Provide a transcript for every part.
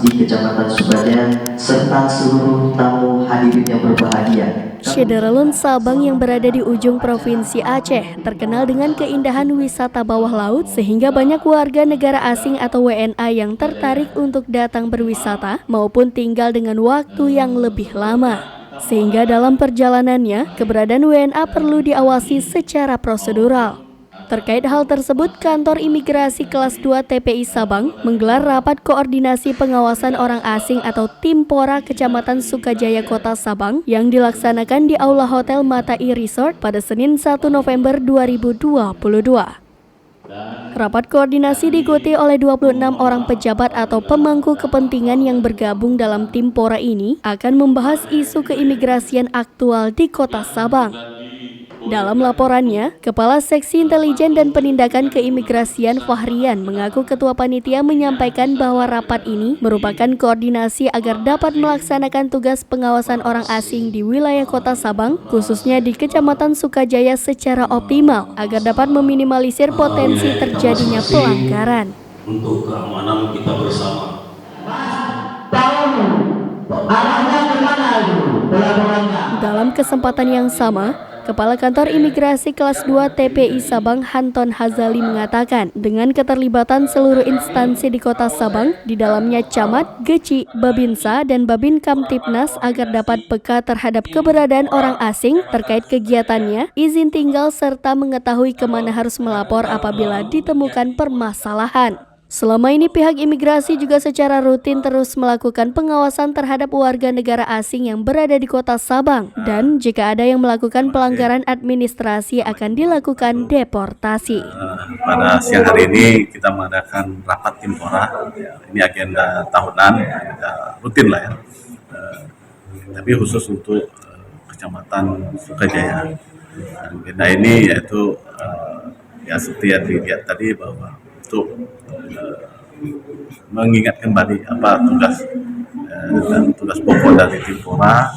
di Kecamatan Sukaja serta seluruh tamu hadirin yang berbahagia. Syederalun Sabang yang berada di ujung Provinsi Aceh terkenal dengan keindahan wisata bawah laut sehingga banyak warga negara asing atau WNA yang tertarik untuk datang berwisata maupun tinggal dengan waktu yang lebih lama. Sehingga dalam perjalanannya, keberadaan WNA perlu diawasi secara prosedural. Terkait hal tersebut, Kantor Imigrasi Kelas 2 TPI Sabang menggelar rapat koordinasi pengawasan orang asing atau Timpora Kecamatan Sukajaya Kota Sabang yang dilaksanakan di Aula Hotel Matai Resort pada Senin 1 November 2022. Rapat koordinasi diikuti oleh 26 orang pejabat atau pemangku kepentingan yang bergabung dalam Timpora ini akan membahas isu keimigrasian aktual di Kota Sabang. Dalam laporannya, Kepala Seksi Intelijen dan Penindakan Keimigrasian Fahrian mengaku Ketua Panitia menyampaikan bahwa rapat ini merupakan koordinasi agar dapat melaksanakan tugas pengawasan orang asing di wilayah Kota Sabang, khususnya di Kecamatan Sukajaya secara optimal, agar dapat meminimalisir potensi terjadinya pelanggaran. Untuk keamanan kita bersama. Dalam kesempatan yang sama, Kepala Kantor Imigrasi Kelas 2 TPI Sabang Hanton Hazali mengatakan dengan keterlibatan seluruh instansi di Kota Sabang, di dalamnya Camat, Geci, Babinsa, dan Babin Kamtipnas agar dapat peka terhadap keberadaan orang asing terkait kegiatannya, izin tinggal, serta mengetahui kemana harus melapor apabila ditemukan permasalahan. Selama ini pihak imigrasi juga secara rutin terus melakukan pengawasan terhadap warga negara asing yang berada di Kota Sabang dan jika ada yang melakukan pelanggaran administrasi akan dilakukan deportasi. Pada siang hari ini kita mengadakan rapat Timpora. Ini agenda tahunan, agenda rutin lah ya. Tapi khusus untuk Kecamatan Sukajaya. Agenda ini yaitu ya seperti yang dilihat tadi bahwa untuk mengingat kembali apa tugas dan tugas pokok dari Timpora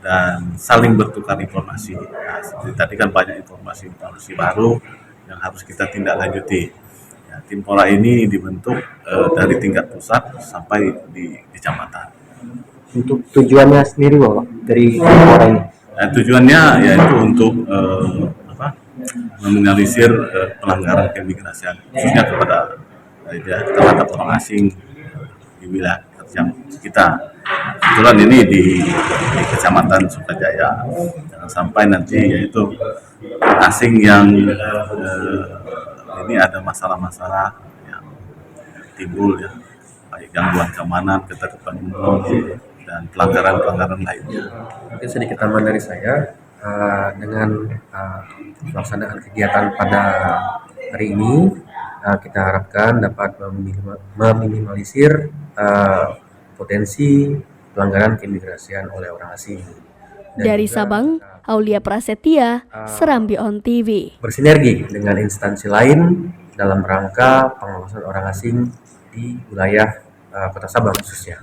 dan saling bertukar informasi. Nah, seperti tadi kan banyak informasi baru yang harus kita tindak lanjuti. Ya, Timpora ini dibentuk dari tingkat pusat sampai di kecamatan. Untuk tujuannya sendiri Bapak dari Timpora ini? Tujuannya yaitu untuk meminimalisir pelanggaran keimigrasian khususnya kepada terhadap orang asing di wilayah kerja kita. Kebetulan ini di Kecamatan Sukajaya. Jangan sampai nanti yaitu asing yang ini ada masalah-masalah yang timbul ya, baik gangguan keamanan, ketertiban umum dan pelanggaran-pelanggaran lainnya. Mungkin sedikit tambahan dari saya. Dengan pelaksanaan kegiatan pada hari ini, kita harapkan dapat meminimalisir potensi pelanggaran keimigrasian oleh orang asing. Dari Sabang, Aulia Prasetya, Serambi On TV. Bersinergi dengan instansi lain dalam rangka pengawasan orang asing di wilayah Kota Sabang khususnya.